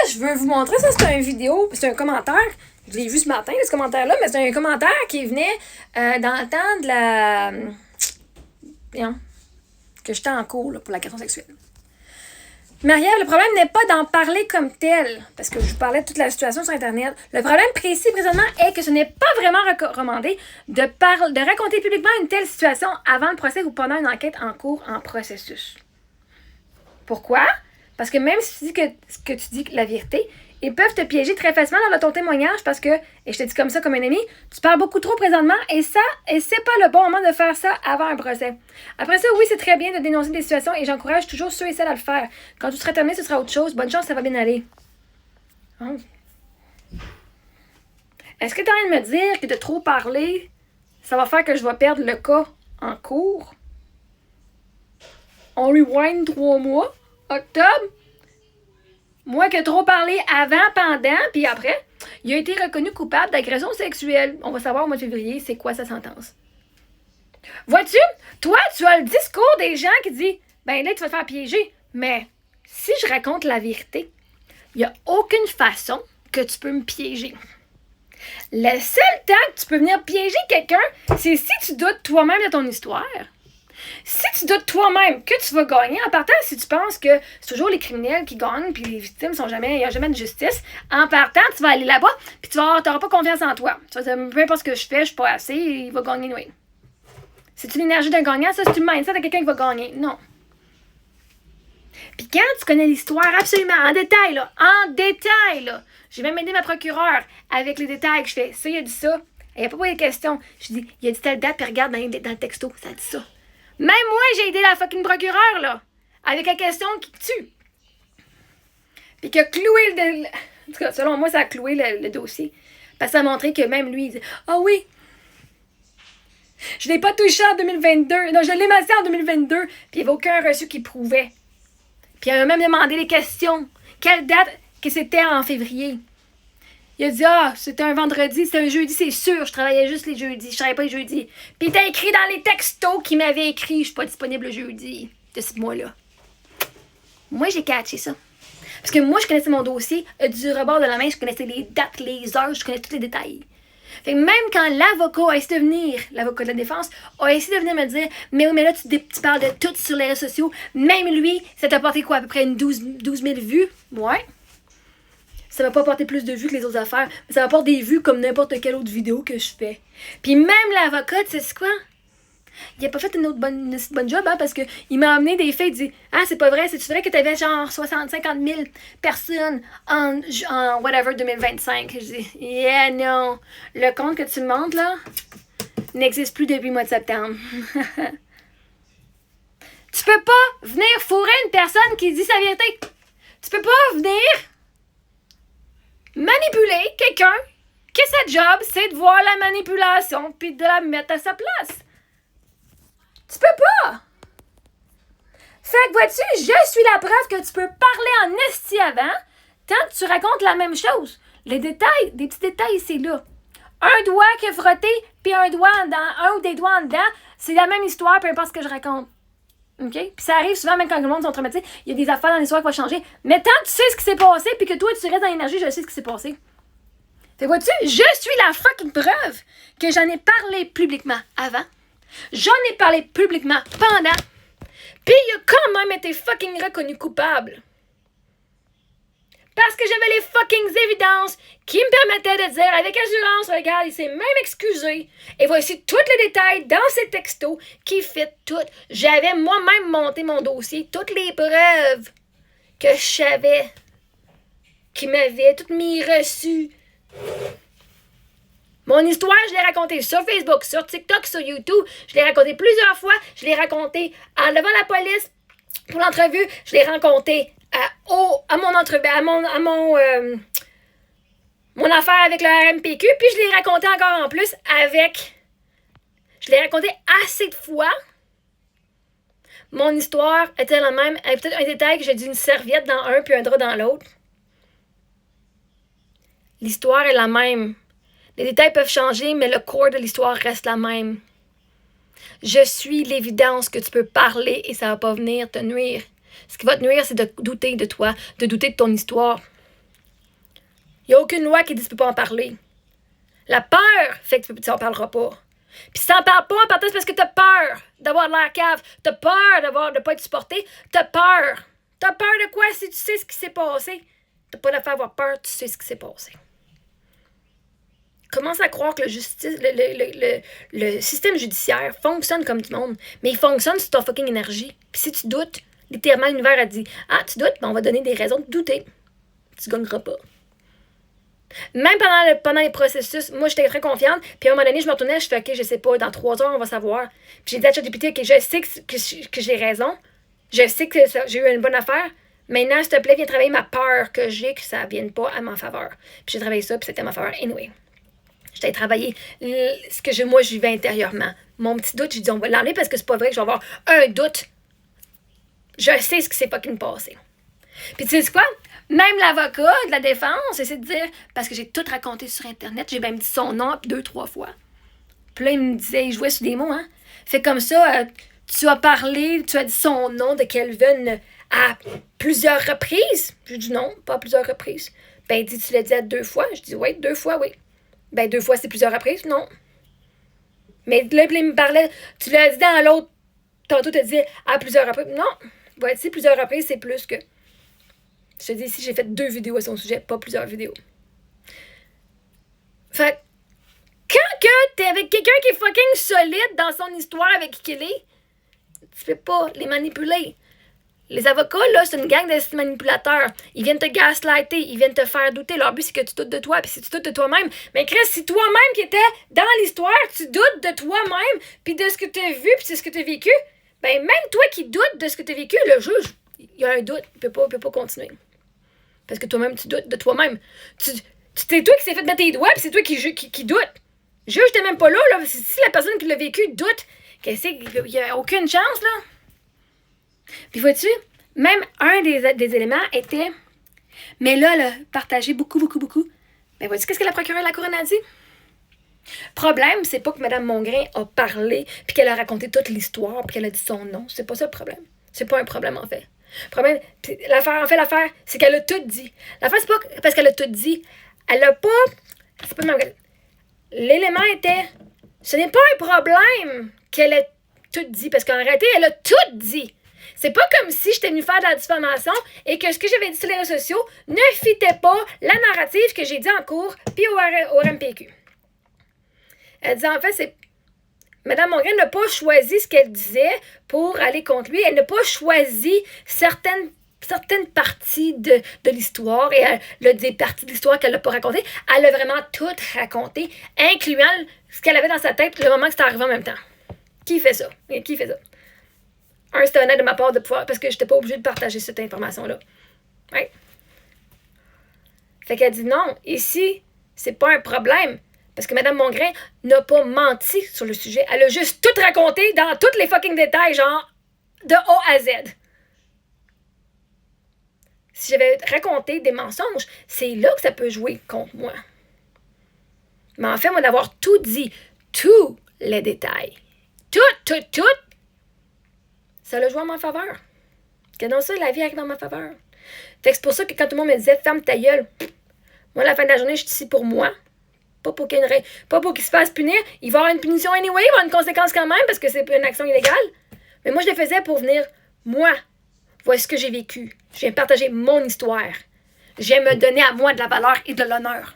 je veux vous montrer ça. C'est une vidéo, c'est un commentaire. Je l'ai vu ce matin, ce commentaire-là, mais c'est un commentaire qui venait dans le temps de la... Bien, que j'étais en cours là, pour la question sexuelle. Marie-Ève, le problème n'est pas d'en parler comme tel, parce que je vous parlais de toute la situation sur Internet. Le problème précis présentement est que ce n'est pas vraiment recommandé de raconter publiquement une telle situation avant le procès ou pendant une enquête en cours en processus. Pourquoi? Parce que même si tu dis que tu dis la vérité, ils peuvent te piéger très facilement dans ton témoignage parce que, et je te dis comme ça comme un ami, tu parles beaucoup trop présentement et c'est pas le bon moment de faire ça avant un procès. Après ça, oui, c'est très bien de dénoncer des situations et j'encourage toujours ceux et celles à le faire. Quand tu seras terminé, ce sera autre chose. Bonne chance, ça va bien aller. Oh. Est-ce que tu es en train de me dire que de trop parler, ça va faire que je vais perdre le cas en cours? On rewind 3 mois? Octobre? Moi qui ai trop parlé avant, pendant, puis après, il a été reconnu coupable d'agression sexuelle. On va savoir au mois de février c'est quoi sa sentence. Vois-tu? Toi, tu as le discours des gens qui disent « Ben là, tu vas te faire piéger. » Mais si je raconte la vérité, il n'y a aucune façon que tu peux me piéger. Le seul temps que tu peux venir piéger quelqu'un, c'est si tu doutes toi-même de ton histoire. Si tu doutes toi-même que tu vas gagner, en partant, si tu penses que c'est toujours les criminels qui gagnent puis les victimes il n'y a jamais de justice, en partant, tu vas aller là-bas puis tu n'auras pas confiance en toi. Tu vas dire, peu importe ce que je fais, je suis pas assez, il va gagner, oui. C'est-tu l'énergie d'un gagnant? Ça, c'est-tu le mindset de quelqu'un qui va gagner? Non. Puis quand tu connais l'histoire absolument en détail, là, j'ai même aidé ma procureure avec les détails que je fais. Ça, il a dit ça. Il n'a pas posé de questions. Je dis, il a dit telle date, puis regarde dans le texto, ça dit ça. Même moi, j'ai aidé la fucking procureure, là, avec la question qui tue. Puis qui a cloué en tout cas, selon moi, ça a cloué le dossier. Parce que ça a montré que même lui, il dit « Ah oui, je l'ai pas touché en 2022. Non, je l'ai massé en 2022. » Puis il n'y avait aucun reçu qui prouvait. Puis il a même demandé les questions. Quelle date que c'était en février? Il a dit, c'était un vendredi, c'était un jeudi, c'est sûr. Je travaillais juste les jeudis. Je travaillais pas les jeudis. Puis il t'a écrit dans les textos qu'il m'avait écrit, je suis pas disponible le jeudi de ce mois-là. Moi, j'ai catché ça. Parce que moi, je connaissais mon dossier du rebord de la main. Je connaissais les dates, les heures, je connaissais tous les détails. Fait que même quand l'avocat a essayé de venir, l'avocat de la défense, a essayé de venir me dire, mais oui, mais là, tu parles de tout sur les réseaux sociaux. Même lui, ça t'a porté quoi, à peu près 12 000 vues? Ouais. Ça va pas apporter plus de vues que les autres affaires, mais ça va apporter des vues comme n'importe quelle autre vidéo que je fais. Puis même l'avocat, tu sais quoi? Il a pas fait une bonne job, hein, parce que il m'a amené des faits, il dit « Ah, c'est pas vrai, c'est-tu vrai que t'avais genre 50 000 personnes en whatever 2025? » Je dis « Yeah, non. Le compte que tu me montres, là, n'existe plus depuis le mois de septembre. » Tu peux pas venir fourrer une personne qui dit sa vérité. Tu peux pas venir manipuler quelqu'un que sa job, c'est de voir la manipulation puis de la mettre à sa place. Tu peux pas! Fait que vois-tu, je suis la preuve que tu peux parler en esti avant tant que tu racontes la même chose. Les détails, des petits détails ici là. Un doigt qui est frotté puis un ou des doigts en dedans, c'est la même histoire, peu importe ce que je raconte. OK? Puis ça arrive souvent, même quand le monde sont traumatisés, il y a des affaires dans l'histoire qui vont changer. Mais tant que tu sais ce qui s'est passé, puis que toi, tu restes dans l'énergie, je sais ce qui s'est passé. Fait vois-tu, je suis la fucking preuve que j'en ai parlé publiquement avant. J'en ai parlé publiquement pendant. Puis il a quand même été fucking reconnu coupable. Parce que j'avais les fucking évidences qui me permettaient de dire avec assurance, regarde, il s'est même excusé. Et voici tous les détails dans ces textos qui fit tout. J'avais moi-même monté mon dossier, toutes les preuves que je savais, qui m'avaient, toutes mes reçus. Mon histoire, je l'ai racontée sur Facebook, sur TikTok, sur YouTube. Je l'ai racontée plusieurs fois. Je l'ai racontée devant la police pour l'entrevue. Je l'ai racontée à mon entrevue, mon affaire avec le RMPQ. Puis je l'ai racontée encore en plus je l'ai racontée assez de fois. Mon histoire était la même, avec peut-être un détail que j'ai dit une serviette dans un puis un drap dans l'autre. L'histoire est la même. Les détails peuvent changer, mais le corps de l'histoire reste la même. Je suis l'évidence que tu peux parler et ça va pas venir te nuire. Ce qui va te nuire, c'est de douter de toi, de douter de ton histoire. Il n'y a aucune loi qui dit que tu ne peux pas en parler. La peur fait que tu n'en parleras pas. Puis si tu n'en parles pas en partant, c'est parce que tu as peur d'avoir de l'air cave. Tu as peur de ne pas être supporté. Tu as peur. Tu as peur de quoi si tu sais ce qui s'est passé? Tu n'as pas d'affaire à avoir peur, tu sais ce qui s'est passé. Commence à croire que le système judiciaire fonctionne comme tout le monde, mais il fonctionne sur ton fucking énergie. Puis si tu doutes, littéralement, l'univers a dit « Ah, tu doutes? Ben on va donner des raisons de douter. Tu gagneras pas. » Même pendant les processus, moi, j'étais très confiante. Puis à un moment donné, je me retournais, je fais « OK, je sais pas, dans 3 heures, on va savoir. » Puis j'ai dit à ChatGPT « OK, je sais que j'ai raison. Je sais que j'ai eu une bonne affaire. Maintenant, s'il te plaît, viens travailler ma peur que j'ai, que ça ne vienne pas à ma faveur. » Puis j'ai travaillé ça, puis c'était à ma faveur. Anyway. J'étais travailler ce que moi, je vivais intérieurement. Mon petit doute, j'ai dit, on va l'enlever parce que c'est pas vrai que je vais avoir un doute. Je sais ce qui s'est fucking passé. Puis tu sais quoi? Même l'avocat de la défense essaie de dire, parce que j'ai tout raconté sur Internet, j'ai même dit son nom 2-3 fois. Puis là, il me disait, il jouait sur des mots, hein. Fait comme ça, tu as parlé, tu as dit son nom de Kelvin à plusieurs reprises. J'ai dit non, pas à plusieurs reprises. Ben, il dit, tu l'as dit à 2 fois. Je dis, oui, 2 fois, oui. Ben, 2 fois, c'est plusieurs reprises? Non. Mais là, il me parlait, tu l'as dit dans l'autre, tantôt, tu as dit à plusieurs reprises. Non. Voici, plusieurs reprises, c'est plus que. Je te dis ici, j'ai fait 2 vidéos à son sujet, pas plusieurs vidéos. Fait quand que t'es avec quelqu'un qui est fucking solide dans son histoire avec qui il est, tu peux pas les manipuler. Les avocats, là, c'est une gang de manipulateurs. Ils viennent te gaslighter, ils viennent te faire douter. Leur but, c'est que tu doutes de toi, puis si tu doutes de toi-même. Mais Chris, si toi-même qui étais dans l'histoire, tu doutes de toi-même, puis de ce que tu as vu, puis de ce que tu as vécu, ben même toi qui doutes de ce que tu as vécu, le juge, il y a un doute, il peut pas continuer. Parce que toi-même, tu doutes de toi-même. C'est toi qui s'est fait mettre tes doigts, puis c'est toi qui doute. Le juge, t'es même pas là. Si la personne qui l'a vécu doute, il n'y a aucune chance, là. Puis vois-tu, même un des éléments était, mais là, partager beaucoup. Ben vois-tu, qu'est-ce que la procureure de la Couronne a dit? Problème, c'est pas que Mme Mongrain a parlé, puis qu'elle a raconté toute l'histoire, puis qu'elle a dit son nom. C'est pas ça le problème. C'est pas un problème, en fait. Le problème, l'affaire, c'est qu'elle a tout dit. L'affaire, c'est pas parce qu'elle a tout dit. Elle a pas. C'est pas de l'élément était, ce n'est pas un problème qu'elle ait tout dit, parce qu'en réalité, elle a tout dit. C'est pas comme si j'étais venue faire de la diffamation et que ce que j'avais dit sur les réseaux sociaux ne fitait pas la narrative que j'ai dit en cours puis au RMPQ. Elle disait en fait, c'est Mme Mongrain n'a pas choisi ce qu'elle disait pour aller contre lui. Elle n'a pas choisi certaines parties de l'histoire et elle a des parties de l'histoire qu'elle n'a pas racontées. Elle a vraiment tout raconté, incluant ce qu'elle avait dans sa tête le moment que c'était arrivé en même temps. Qui fait ça? Qui fait ça? C'était honnête de ma part de pouvoir, parce que je n'étais pas obligée de partager cette information-là. Ouais. Fait qu'elle dit non, ici, c'est pas un problème. Parce que Mme Mongrain n'a pas menti sur le sujet. Elle a juste tout raconté dans tous les fucking détails, genre de A à Z. Si j'avais raconté des mensonges, c'est là que ça peut jouer contre moi. Mais en fait, moi, d'avoir tout dit, tous les détails, tout, ça l'a joué en ma faveur. Que dans ça, la vie arrive en ma faveur. Fait que c'est pour ça que quand tout le monde me disait « ferme ta gueule », moi, à la fin de la journée, je suis ici pour moi. Pas pour qu'il se fasse punir. Il va y avoir une punition anyway, il va y avoir une conséquence quand même parce que c'est une action illégale. Mais moi, je le faisais pour venir, moi, voici ce que j'ai vécu. Je viens partager mon histoire. Je viens me donner à moi de la valeur et de l'honneur.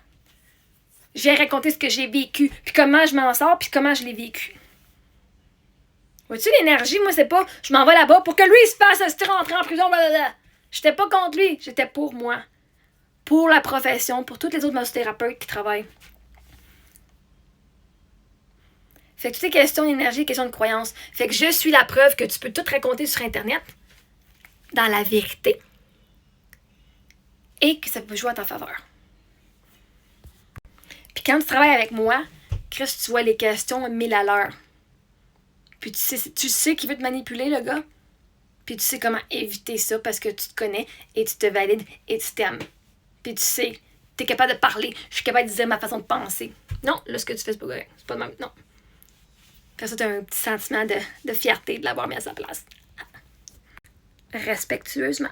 Je viens raconter ce que j'ai vécu, puis comment je m'en sors, puis comment je l'ai vécu. Vois-tu l'énergie? Moi, c'est pas je m'en vais là-bas pour que lui, il se fasse rentrer en prison, blablabla. J'étais pas contre lui, j'étais pour moi. Pour la profession, pour toutes les autres massothérapeutes qui travaillent. Fait que toutes les questions d'énergie, questions de croyance. Fait que je suis la preuve que tu peux tout raconter sur Internet dans la vérité et que ça peut jouer à ta faveur. Puis quand tu travailles avec moi, Chris, tu vois les questions 1000 à l'heure. Puis tu sais qu'il veut te manipuler, le gars. Puis tu sais comment éviter ça parce que tu te connais et tu te valides et tu t'aimes. Puis tu sais, t'es capable de parler. Je suis capable de dire ma façon de penser. Non, là, ce que tu fais, c'est pas correct. C'est pas de même. Non. Fait ça, t'as un petit sentiment de fierté de l'avoir mis à sa place. Respectueusement.